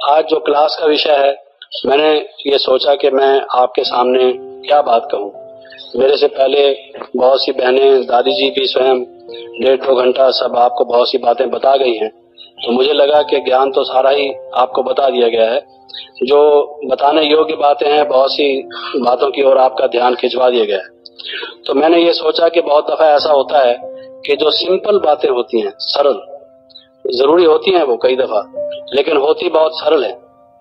आज जो क्लास का विषय है, मैंने ये सोचा कि मैं आपके सामने क्या बात कहूँ। मेरे से पहले बहुत सी बहनें, दादी जी भी स्वयं 1.5-2 घंटा सब आपको बहुत सी बातें बता गई हैं, तो मुझे लगा कि ज्ञान तो सारा ही आपको बता दिया गया है। जो बताने योग्य बातें हैं, बहुत सी बातों की ओर आपका ध्यान खिंचवा दिया गया है। तो मैंने ये सोचा कि बहुत दफा ऐसा होता है कि जो सिंपल बातें होती हैं, सरल, जरूरी होती हैं वो कई दफा, लेकिन होती बहुत सरल है,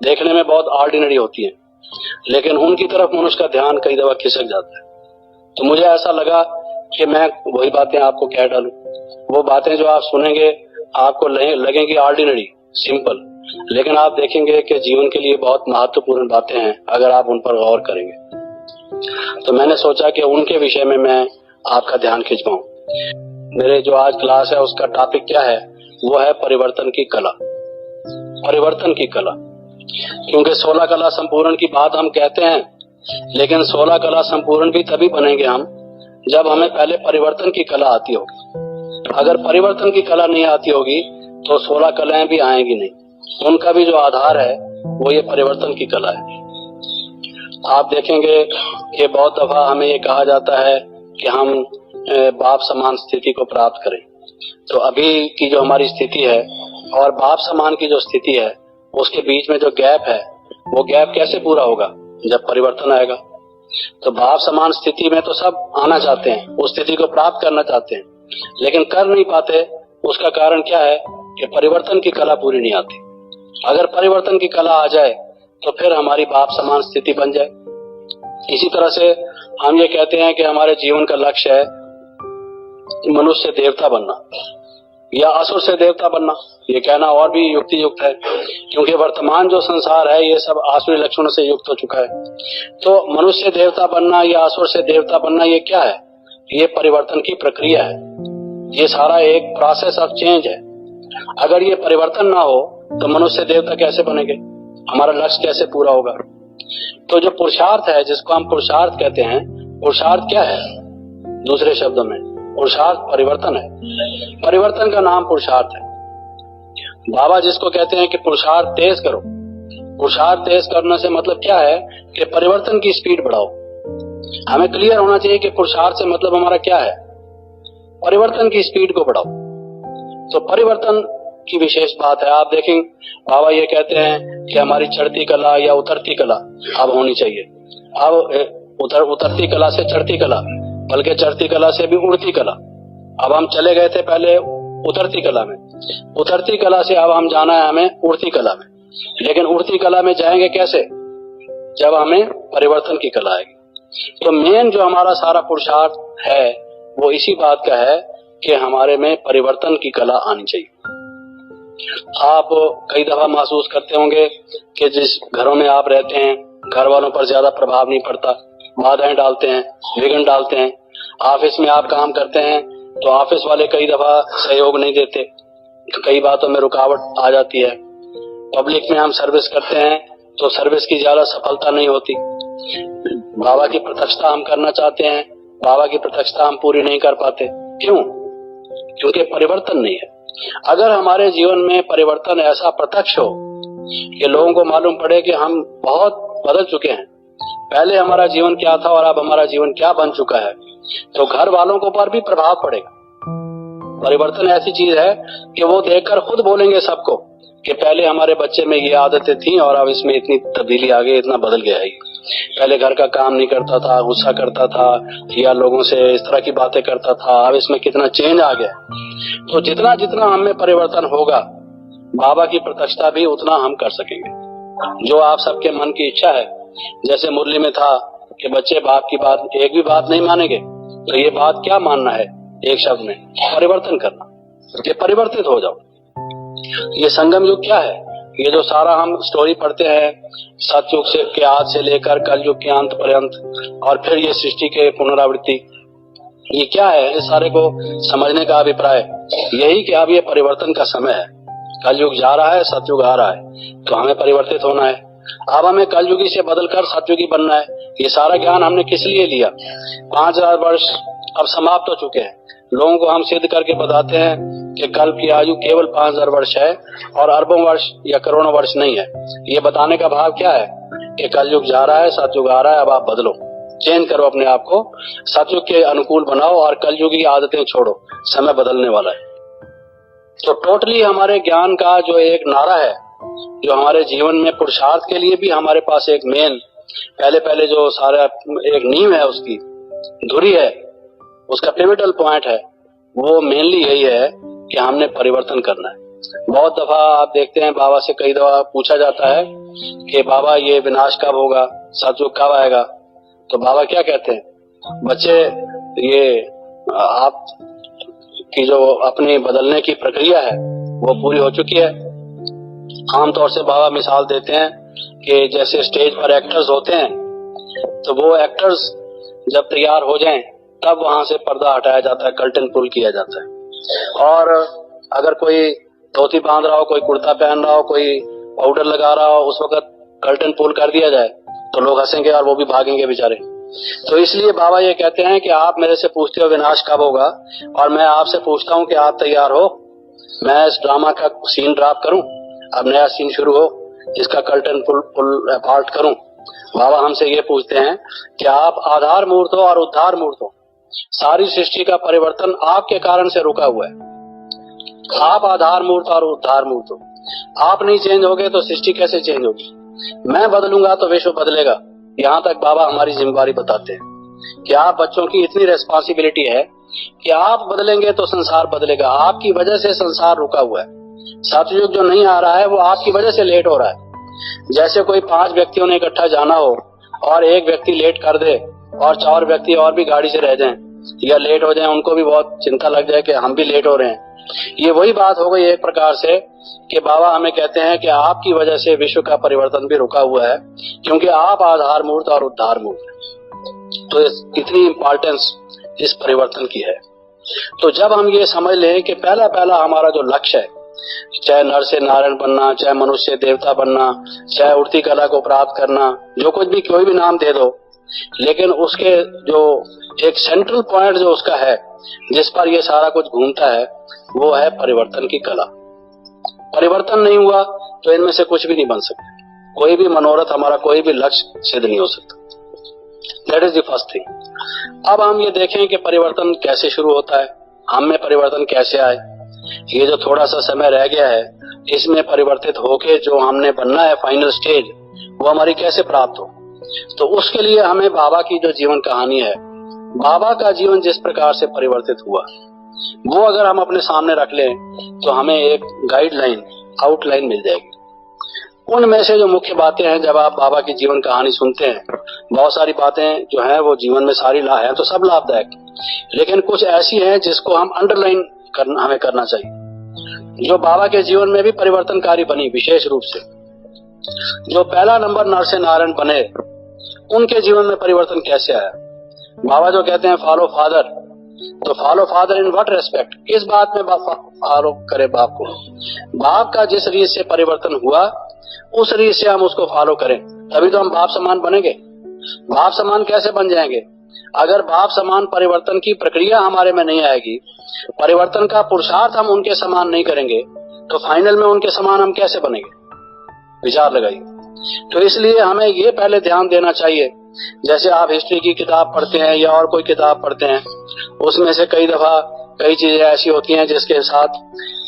देखने में बहुत ऑर्डिनरी होती है, लेकिन उनकी तरफ मनुष्य का ध्यान कई दफा खिसक जाता है। तो मुझे ऐसा लगा कि मैं वही बातें आपको कह डालूं। वो बातें जो आप सुनेंगे आपको लगेंगी ऑर्डिनरी, सिंपल, लेकिन आप देखेंगे कि जीवन के लिए बहुत महत्वपूर्ण बातें हैं अगर आप उन पर गौर करेंगे। तो मैंने सोचा कि उनके विषय में मैं आपका ध्यान खिंचवाऊं। मेरे जो आज क्लास है उसका टॉपिक क्या है, वो है परिवर्तन की कला। परिवर्तन की कला, क्योंकि 16 कला संपूर्ण की बात हम कहते हैं, लेकिन 16 कला संपूर्ण भी तभी बनेंगे हम जब हमें पहले परिवर्तन की कला आती होगी। अगर परिवर्तन की कला नहीं आती होगी तो 16 कलाएं भी आएंगी नहीं। उनका भी जो आधार है वो ये परिवर्तन की कला है। आप देखेंगे कि बहुत दफा हमें ये कहा जाता है कि हम बाप समान स्थिति को प्राप्त करें। तो अभी की जो हमारी स्थिति है और बाप समान की जो स्थिति है, उसके बीच में जो गैप है, वो गैप कैसे पूरा होगा? जब परिवर्तन आएगा। तो बाप समान स्थिति में तो सब आना चाहते हैं, उस स्थिति को प्राप्त करना चाहते हैं, लेकिन कर नहीं पाते। उसका कारण क्या है कि परिवर्तन की कला पूरी नहीं आती। अगर परिवर्तन की कला आ जाए तो फिर हमारी बाप समान स्थिति बन जाए। इसी तरह से हम ये कहते हैं कि हमारे जीवन का लक्ष्य है मनुष्य से देवता बनना या असुर से देवता बनना। ये कहना और भी युक्ति युक्त है, क्योंकि वर्तमान जो संसार है ये सब आसुरी लक्षणों से युक्त हो चुका है। तो मनुष्य से देवता बनना या असुर से देवता बनना, ये क्या है? ये परिवर्तन की प्रक्रिया है। ये सारा एक प्रोसेस ऑफ चेंज है। अगर ये परिवर्तन ना हो तो मनुष्य देवता कैसे बनेंगे? हमारा लक्ष्य कैसे पूरा होगा? तो जो पुरुषार्थ है, जिसको हम पुरुषार्थ कहते हैं, पुरुषार्थ क्या है? दूसरे शब्दों में पुरुषार्थ परिवर्तन है। परिवर्तन का नाम पुरुषार्थ है। बाबा जिसको कहते हैं कि पुरुषार्थ तेज करो। पुरुषार्थ तेज करने से मतलब क्या है कि परिवर्तन की स्पीड बढ़ाओ। हमें क्लियर होना चाहिए कि पुरुषार्थ से मतलब हमारा क्या है, परिवर्तन की स्पीड को बढ़ाओ। तो परिवर्तन की विशेष बात है। आप देखें, बाबा ये कहते हैं कि हमारी चढ़ती कला या उतरती कला अब होनी चाहिए। अब उतरती कला से चढ़ती कला, बल्कि चढ़ती कला से भी उड़ती कला। अब हम चले गए थे पहले उतरती कला में, उतरती कला से अब हम जाना है हमें उड़ती कला में। लेकिन उड़ती कला में जाएंगे कैसे? जब हमें परिवर्तन की कला आएगी। तो मेन जो हमारा सारा पुरुषार्थ है वो इसी बात का है कि हमारे में परिवर्तन की कला आनी चाहिए। आप कई दफा महसूस करते होंगे कि जिस घरों में आप रहते हैं, घर वालों पर ज्यादा प्रभाव नहीं पड़ता, बाधाएं डालते हैं, विघ्न डालते हैं। ऑफिस में आप काम करते हैं तो ऑफिस वाले कई दफा सहयोग नहीं देते, कई बातों में रुकावट आ जाती है। पब्लिक में हम सर्विस करते हैं तो सर्विस की ज्यादा सफलता नहीं होती। बाबा की प्रत्यक्षता हम करना चाहते हैं, बाबा की प्रत्यक्षता हम पूरी नहीं कर पाते। क्यों? क्योंकि परिवर्तन नहीं है। अगर हमारे जीवन में परिवर्तन ऐसा प्रत्यक्ष हो कि लोगों को मालूम पड़े कि हम बहुत बदल चुके हैं, पहले हमारा जीवन क्या था और अब हमारा जीवन क्या बन चुका है, तो घर वालों को पर भी प्रभाव पड़ेगा। परिवर्तन ऐसी चीज है कि वो देखकर खुद बोलेंगे सबको कि पहले हमारे बच्चे में ये आदतें थी और अब इसमें इतनी तब्दीली आ गई, इतना बदल गया है। पहले घर का काम नहीं करता था, गुस्सा करता था या लोगों से इस तरह की बातें करता था, अब इसमें कितना चेंज आ गया। तो जितना जितना हमें परिवर्तन होगा, बाबा की प्रत्यक्षता भी उतना हम कर सकेंगे। जो आप सबके मन की इच्छा है, जैसे मुरली में था कि बच्चे बाप की बात एक भी बात नहीं मानेंगे, तो ये बात क्या मानना है? एक शब्द में परिवर्तन करना, कि परिवर्तित हो जाओ। ये संगम युग क्या है? ये जो सारा हम स्टोरी पढ़ते हैं, सतयुग से के आज से लेकर कल युग के अंत पर्यंत, और फिर ये सृष्टि के पुनरावृत्ति, ये क्या है? इस सारे को समझने का अभिप्राय यही कि अब ये परिवर्तन का समय है। कलयुग जा रहा है, सतयुग आ रहा है, तो हमें परिवर्तित होना है। अब हमें कलयुगी से बदलकर सतयुगी बनना है। ये सारा ज्ञान हमने किस लिए लिया? 5000 वर्ष अब समाप्त हो चुके हैं, लोगों को हम सिद्ध करके बताते हैं कि कल्प की आयु केवल 5000 वर्ष है और अरबों वर्ष या करोड़ों वर्ष नहीं है। ये बताने का भाव क्या है कि कलयुग जा रहा है, सतयुग आ रहा है, अब आप बदलो, चेंज करो अपने आप को, सतयुग के अनुकूल बनाओ और कलयुग की आदतें छोड़ो, समय बदलने वाला है। तो टोटली हमारे ज्ञान का जो एक नारा है, जो हमारे जीवन में पुरुषार्थ के लिए भी हमारे पास एक मेन पहले जो सारा एक नींव है, उसकी धुरी है, उसका पिवटल पॉइंट है, वो मेनली यही है कि हमने परिवर्तन करना है। बहुत दफा आप देखते हैं बाबा से कई दफा पूछा जाता है कि बाबा ये विनाश कब होगा, सतयुग कब आएगा, तो बाबा क्या कहते हैं, बच्चे ये आप की जो अपनी बदलने की प्रक्रिया है वो पूरी हो चुकी है। आमतौर से बाबा मिसाल देते हैं कि जैसे स्टेज पर एक्टर्स होते हैं, तो वो एक्टर्स जब तैयार हो जाएं तब वहां से पर्दा हटाया जाता है, कर्टन पुल किया जाता है। और अगर कोई धोती बांध रहा हो, कोई कुर्ता पहन रहा हो, कोई पाउडर लगा रहा हो, उस वक्त कर्टन पुल कर दिया जाए तो लोग हंसेंगे और वो भी भागेंगे बेचारे। तो इसलिए बाबा ये कहते हैं कि आप मेरे से पूछते हो विनाश कब होगा, और मैं आपसे पूछता हूँ कि आप तैयार हो, मैं इस ड्रामा का सीन ड्रॉप करूं, अब नया सीन शुरू हो, इसका कर्टन पुल अपार्ट करूं। बाबा हमसे ये पूछते हैं कि आप आधार मूर्त हो और उद्धार मूर्त हो, सारी सृष्टि का परिवर्तन आपके कारण से रुका हुआ है। आप आधार मूर्त और उद्धार मूर्त हो, आप नहीं चेंज होगे तो सृष्टि कैसे चेंज होगी। मैं बदलूंगा तो विश्व बदलेगा। यहाँ तक बाबा हमारी जिम्मेवारी बताते हैं कि आप बच्चों की इतनी रेस्पॉन्सिबिलिटी है कि आप बदलेंगे तो संसार बदलेगा। आपकी वजह से संसार रुका हुआ है। सतयुग जो नहीं आ रहा है वो आपकी वजह से लेट हो रहा है। जैसे कोई 5 व्यक्तियों ने इकट्ठा जाना हो और एक व्यक्ति लेट कर दे और 4 व्यक्ति और भी गाड़ी से रह जाएं या लेट हो जाएं, उनको भी बहुत चिंता लग जाए कि हम भी लेट हो रहे हैं। ये वही बात हो गई एक प्रकार से कि बाबा हमें कहते हैं कि आपकी वजह से विश्व का परिवर्तन भी रुका हुआ है, क्योंकि आप आधार मूर्त और उद्धार मूर्त। तो इतनी इंपॉर्टेंस इस परिवर्तन की है। तो जब हम ये समझ लें कि पहला हमारा जो लक्ष्य है, चाहे नर से नारायण बनना, चाहे मनुष्य से देवता बनना, चाहे उड़ती कला को प्राप्त करना, जो कुछ भी कोई भी नाम दे दो, लेकिन उसके जो एक सेंट्रल पॉइंट जो उसका है, जिस पर ये सारा कुछ घूमता है, वो है परिवर्तन की कला। परिवर्तन नहीं हुआ तो इनमें से कुछ भी नहीं बन सकता। कोई भी मनोरथ हमारा, कोई भी लक्ष्य सिद्ध नहीं हो सकता। That is the first thing. अब हम ये देखें कि परिवर्तन कैसे शुरू होता है, हम में परिवर्तन कैसे आए। ये जो थोड़ा सा समय रह गया है, इसमें परिवर्तित होके जो हमने बनना है फाइनल स्टेज, वो हमारी कैसे प्राप्त हो। तो उसके लिए हमें बाबा की जो जीवन कहानी है, बाबा का जीवन जिस प्रकार से परिवर्तित हुआ, वो अगर हम अपने सामने रख लें तो हमें एक गाइडलाइन, आउटलाइन मिल जाएगी। उनमें से जो मुख्य बातें हैं, जब आप बाबा की जीवन कहानी सुनते हैं, बहुत सारी बातें जो हैं वो जीवन में सारी लाभ है तो सब लाभदायक, लेकिन कुछ ऐसी हैं जिसको हम अंडरलाइन हमें करना चाहिए, जो बाबा के जीवन में भी परिवर्तनकारी बनी। विशेष रूप से जो पहला नंबर नर से नारायण बने, उनके जीवन में परिवर्तन कैसे आया। बाबा जो कहते हैं फॉलो फादर, तो follow father in what respect, किस बात में फॉलो करे बाप को। बाप का जिस रीत से परिवर्तन हुआ, उस रीत से हम उसको फॉलो करें, तभी तो हम बाप समान बनेंगे। बाप समान कैसे बन जाएंगे? अगर बाप समान परिवर्तन की प्रक्रिया हमारे में नहीं आएगी, परिवर्तन का पुरुषार्थ हम उनके समान नहीं करेंगे, तो फाइनल में उनके समान हम कैसे बनेंगे? विचार लगाइए। तो इसलिए हमें ये पहले ध्यान देना चाहिए। जैसे आप हिस्ट्री की किताब पढ़ते हैं या और कोई किताब पढ़ते हैं, उसमें से कई दफा कई चीजें ऐसी होती हैं जिसके साथ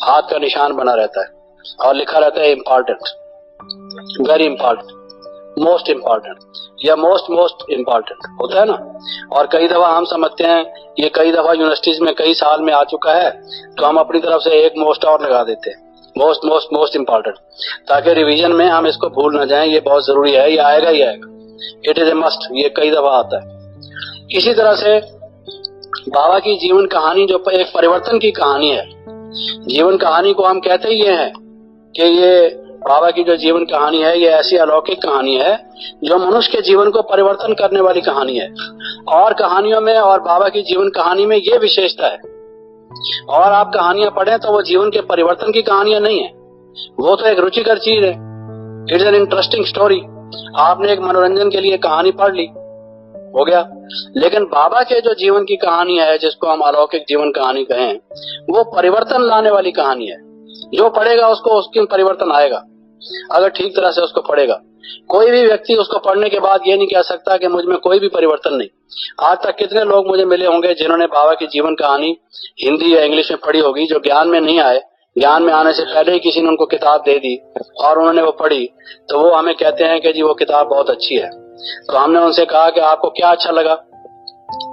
हाथ का निशान बना रहता है और लिखा रहता है important, very important, most important या मोस्ट इम्पोर्टेंट होता है ना। और कई दफा हम समझते हैं ये कई दफा यूनिवर्सिटीज में कई साल में आ चुका है, तो हम अपनी तरफ से एक मोस्ट और लगा देते हैं, मोस्ट इम्पोर्टेंट, ताकि रिवीजन में हम इसको भूल ना जाएं। ये बहुत जरूरी है, ये आएगा ही आएगा, इट इज ए मस्ट, ये कई दफा आता है। इसी तरह से बाबा की जीवन कहानी जो एक परिवर्तन की कहानी है, जीवन कहानी को हम कहते ही ये हैं कि ये बाबा की जो जीवन कहानी है, ये ऐसी अलौकिक कहानी है जो मनुष्य के जीवन को परिवर्तन करने वाली कहानी है। और कहानियों में और बाबा की जीवन कहानी में ये विशेषता है, और आप कहानियां पढ़ें तो वो जीवन के परिवर्तन की कहानियां नहीं है, वो तो एक रुचिकर चीज है। It's an interesting story. आपने एक मनोरंजन के लिए कहानी पढ़ ली, हो गया। लेकिन बाबा के जो जीवन की कहानी है, जिसको हम अलौकिक जीवन कहानी कहें, वो परिवर्तन लाने वाली कहानी है। जो पढ़ेगा उसको उसकी परिवर्तन आएगा, अगर ठीक तरह से उसको पढ़ेगा। कोई भी व्यक्ति उसको पढ़ने के बाद ये नहीं कह सकता कि मुझ में कोई भी परिवर्तन नहीं। आज तक कितने लोग मुझे मिले होंगे जिन्होंने बाबा की जीवन कहानी हिंदी या इंग्लिश में पढ़ी होगी, जो ज्ञान में नहीं आए, ज्ञान में आने से पहले ही किसी ने उनको किताब दे दी और उन्होंने वो पढ़ी, तो वो हमें कहते हैं कि जी वो किताब बहुत अच्छी है। तो हमने उनसे कहा कि आपको क्या अच्छा लगा,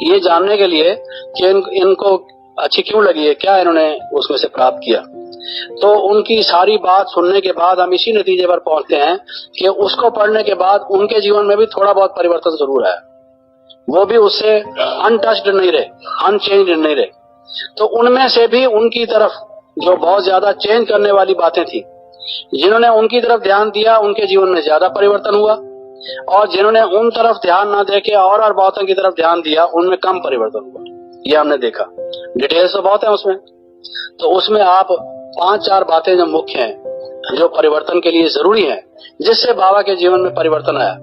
ये जानने के लिए कि इनको अच्छी क्यों लगी है, क्या इन्होंने उसमें से प्राप्त किया। तो उनकी सारी बात सुनने के बाद हम इसी नतीजे पर पहुंचते हैं कि उसको पढ़ने के बाद उनके जीवन में भी थोड़ा बहुत परिवर्तन जरूर आया, वो भी उससे अनटच्ड नहीं रहे, अनचेंज नहीं रहे। तो उनमें से भी उनकी तरफ जो बहुत ज्यादा चेंज करने वाली बातें थी, जिन्होंने उनकी तरफ ध्यान दिया उनके जीवन में ज्यादा परिवर्तन हुआ, और जिन्होंने उन तरफ ध्यान ना देके और बातों की तरफ ध्यान दिया उनमें कम परिवर्तन हुआ। ये हमने देखा। डिटेल्स तो बहुत है उसमें, तो उसमें आप 5-4 बातें जो मुख्य हैं, जो परिवर्तन के लिए जरूरी है, जिससे बाबा के जीवन में परिवर्तन आया,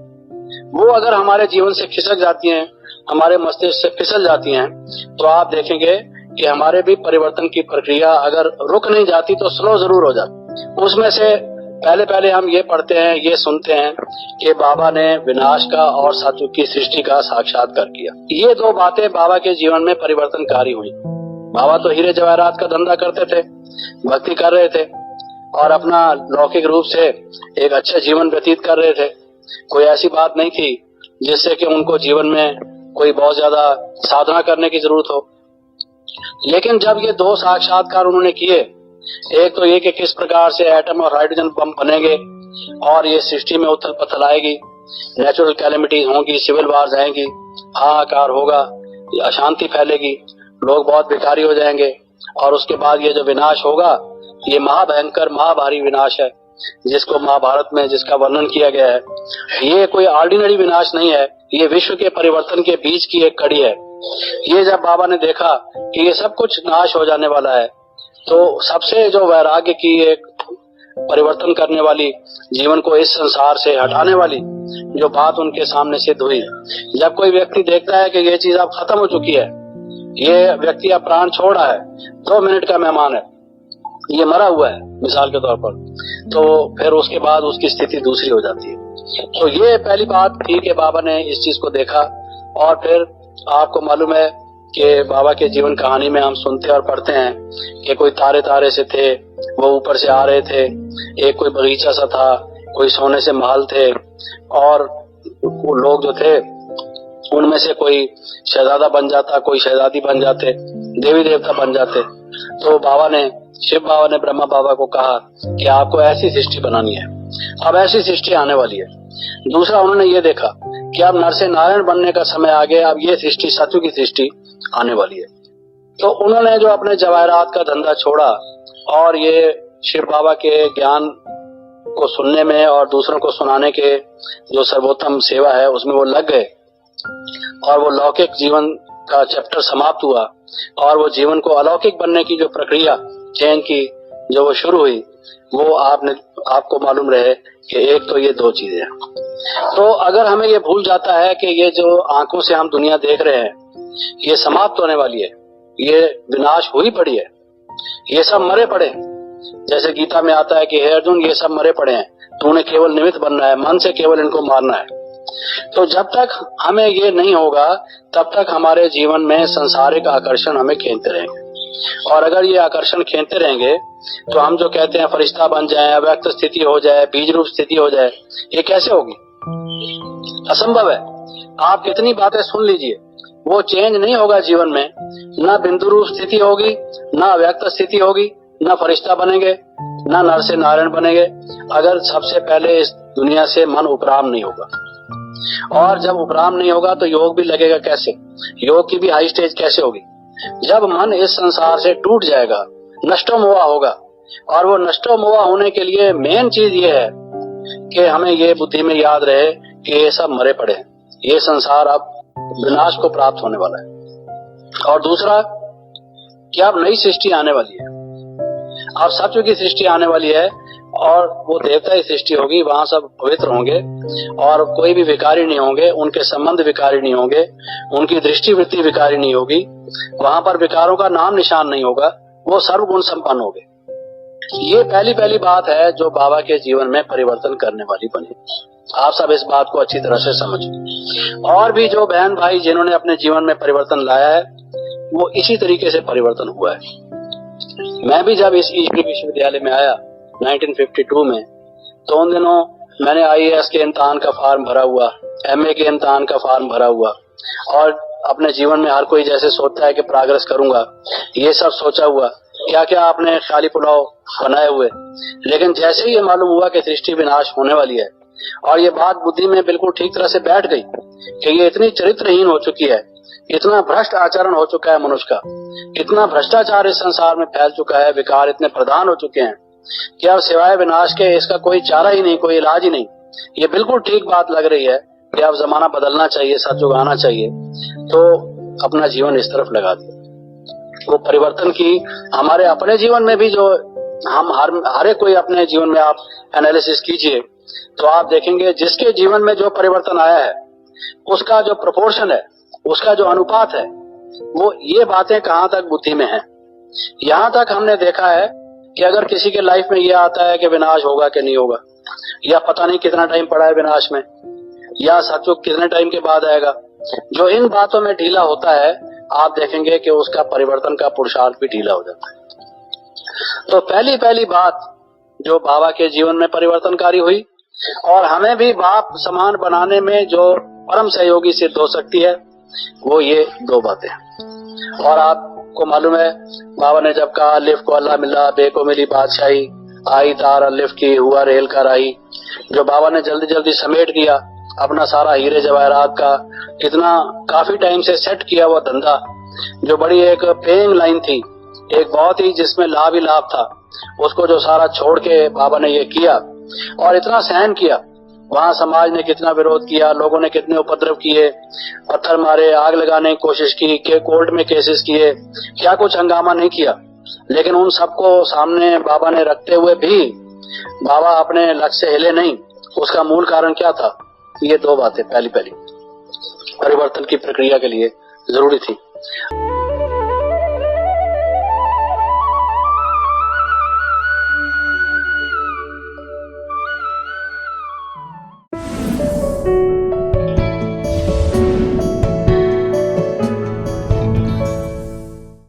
वो अगर हमारे जीवन से खिसक जाती हैं, हमारे मस्तिष्क से फिसल जाती हैं, तो आप देखेंगे कि हमारे भी परिवर्तन की प्रक्रिया अगर रुक नहीं जाती तो स्लो जरूर हो जाती। उसमें से पहले हम ये पढ़ते हैं, ये सुनते हैं कि बाबा ने विनाश का और सतयुग की सृष्टि का साक्षात्कार किया। ये 2 बातें बाबा के जीवन में परिवर्तनकारी हुई। बाबा तो हीरे जवाहरात का धंधा करते थे, भक्ति कर रहे थे और अपना लौकिक रूप से एक अच्छा जीवन व्यतीत कर रहे थे। कोई ऐसी बात नहीं थी जिससे कि उनको जीवन में कोई बहुत ज्यादा साधना करने की जरूरत हो। लेकिन जब ये 2 साक्षात्कार उन्होंने किए, एक तो ये कि किस प्रकार से एटम और हाइड्रोजन बम बनेंगे और ये सृष्टि में उथल पथल आएगी, नेचुरल कैलेमिटीज होंगी, सिविल वार्स आएंगी, हाहाकार होगा, अशांति फैलेगी, लोग बहुत भिखारी हो जाएंगे, और उसके बाद ये जो विनाश होगा ये महाभयंकर महाभारी विनाश है, जिसको महाभारत में जिसका वर्णन किया गया है। ये कोई ऑर्डिनरी विनाश नहीं है, ये विश्व के परिवर्तन के बीच की एक कड़ी है। ये जब बाबा ने देखा कि ये सब कुछ नाश हो जाने वाला है, तो सबसे जो वैराग्य की एक परिवर्तन करने वाली, जीवन को इस संसार से हटाने वाली जो बात उनके सामने सिद्ध हुई, जब कोई व्यक्ति देखता है कि ये चीज अब खत्म हो चुकी है, ये व्यक्ति अब प्राण छोड़ रहा है, 2 मिनट का मेहमान है, ये मरा हुआ है मिसाल के तौर पर, तो फिर उसके बाद उसकी स्थिति दूसरी हो जाती है। तो ये पहली बात थी कि बाबा ने इस चीज को देखा। और फिर आपको मालूम है कि बाबा के जीवन कहानी में हम सुनते और पढ़ते हैं कि कोई तारे से थे, वो ऊपर से आ रहे थे, एक कोई बगीचा सा था, कोई सोने से महल थे, और वो लोग जो थे उनमें से कोई शहजादा बन जाता, कोई शहजादी बन जाते, देवी देवता बन जाते। तो शिव बाबा ने ब्रह्मा बाबा को कहा कि आपको ऐसी सृष्टि बनानी है, अब ऐसी सृष्टि आने वाली है। दूसरा उन्होंने ये देखा कि अब नर से नारायण बनने का समय आ गया, अब ये सृष्टि सतयुग की सृष्टि आने वाली है। तो उन्होंने जो अपने जवाहरात का धंधा छोड़ा और ये शिव बाबा के ज्ञान को सुनने में और दूसरों को सुनाने के जो सर्वोत्तम सेवा है उसमें वो लग गए, और वो लौकिक जीवन का चैप्टर समाप्त हुआ और वो जीवन को अलौकिक बनने की जो प्रक्रिया चयन की जो वो शुरू हुई, वो आपको मालूम रहे कि एक तो ये 2 चीजें हैं। तो अगर हमें ये भूल जाता है कि ये जो आंखों से हम दुनिया देख रहे हैं ये समाप्त होने वाली है, ये विनाश हुई पड़ी है, ये सब मरे पड़े हैं। जैसे गीता में आता है कि हे अर्जुन ये सब मरे पड़े हैं, तूने केवल निमित्त बनना है, मन से केवल इनको मारना है। तो जब तक हमें ये नहीं होगा तब तक हमारे जीवन में सांसारिक आकर्षण हमें खींचते रहेंगे, और अगर ये आकर्षण खींचते रहेंगे तो हम जो कहते हैं फरिश्ता बन जाए, अव्यक्त स्थिति हो जाए, बीज रूप स्थिति हो जाए, ये कैसे होगी? असंभव है। आप कितनी बातें सुन लीजिए, वो चेंज नहीं होगा जीवन में। ना बिंदु रूप स्थिति होगी, ना अव्यक्त स्थिति होगी, ना फरिश्ता बनेंगे, ना नर से नारायण बनेंगे, अगर सबसे पहले इस दुनिया से मन उपराम नहीं होगा। और जब उपराम नहीं होगा तो योग भी लगेगा कैसे? योग की भी हाई स्टेज कैसे होगी? जब मन इस संसार से टूट जाएगा, नष्टो मोहा होगा। और वो नष्टो मोहा होने के लिए मेन चीज ये है कि हमें ये बुद्धि में याद रहे कि ये सब मरे पड़े हैं, ये संसार अब विनाश को प्राप्त होने वाला है। और दूसरा कि अब नई सृष्टि आने वाली है, अब सत्य की सृष्टि आने वाली है, और वो देवता ही सृष्टि होगी, वहां सब पवित्र होंगे और कोई भी विकारी नहीं होंगे, उनके संबंध विकारी नहीं होंगे, उनकी दृष्टिवृत्ति विकारी नहीं होगी, वहां पर विकारों का नाम निशान नहीं होगा, वो सर्वगुण संपन्न होंगे। ये पहली बात है जो बाबा के जीवन में परिवर्तन करने वाली बनी। आप सब इस बात को अच्छी तरह से समझो। और भी जो बहन भाई जिन्होंने अपने जीवन में परिवर्तन लाया है वो इसी तरीके से परिवर्तन हुआ है। मैं भी जब इस ईश्वरी विश्वविद्यालय में आया 1952 में, तो उन दिनों मैंने IAS के इम्तिहान का फॉर्म भरा हुआ, MA के इम्तिहान का फॉर्म भरा हुआ और अपने जीवन में हर कोई जैसे सोचता है कि प्रोग्रेस करूंगा, ये सब सोचा हुआ, क्या क्या आपने खाली पुलाव बनाए हुए। लेकिन जैसे ही ये मालूम हुआ कि सृष्टि विनाश होने वाली है और ये बात बुद्धि में बिल्कुल ठीक तरह से बैठ गई कि ये इतनी चरित्रहीन हो चुकी है, इतना भ्रष्ट आचरण हो चुका है मनुष्य का, इतना भ्रष्टाचार इस संसार में फैल चुका है, विकार इतने प्रधान हो चुके हैं कि अब सिवाय विनाश के इसका कोई चारा ही नहीं, कोई इलाज ही नहीं। ये बिल्कुल ठीक बात लग रही है कि अब जमाना बदलना चाहिए, सत्युग आना चाहिए। तो अपना जीवन इस तरफ लगा दिया। वो परिवर्तन की हमारे अपने जीवन में भी, जो हम हर एक कोई अपने जीवन में आप एनालिसिस कीजिए तो आप देखेंगे जिसके जीवन में जो परिवर्तन आया है उसका जो प्रोपोर्शन है, उसका जो अनुपात है, वो ये बातें कहाँ तक बुद्धि में है। यहाँ तक हमने देखा है कि अगर किसी के लाइफ में ये आता है कि विनाश होगा कि नहीं होगा, या पता नहीं कितना टाइम पड़ा है विनाश में, या सत्युग कितने टाइम के बाद आएगा, जो इन बातों में ढीला होता है आप देखेंगे कि उसका परिवर्तन का पुरुषार्थ भी ढीला हो जाता है। तो पहली बात जो बाबा के जीवन में परिवर्तनकारी हुई और हमें भी बाप समान बनाने में जो परम सहयोगी सिद्ध हो सकती है, वो ये दो बातें। और आपको मालूम है बाबा ने जब कहा लिफ को अल्लाह मिला, बे को मिली बादशाही, आई तार अलिफ की हुआ रेल का राही, जो बाबा ने जल्दी जल्दी समेट दिया अपना सारा हीरे जवाहरात का, कितना काफी टाइम से सेट किया हुआ धंधा, जो बड़ी एक पेइंग लाइन थी, एक बहुत ही जिसमें लाभ ही लाभ था, उसको जो सारा छोड़ के बाबा ने ये किया और इतना सहन किया। वहां समाज ने कितना विरोध किया, लोगों ने कितने उपद्रव किए, पत्थर मारे, आग लगाने की कोशिश की, के कोर्ट में केसेस किए, क्या कुछ हंगामा नहीं किया। लेकिन उन सबको सामने बाबा ने रखते हुए भी बाबा अपने लक्ष्य से हिले नहीं। उसका मूल कारण क्या था? ये दो बातें पहली परिवर्तन की प्रक्रिया के लिए जरूरी थी।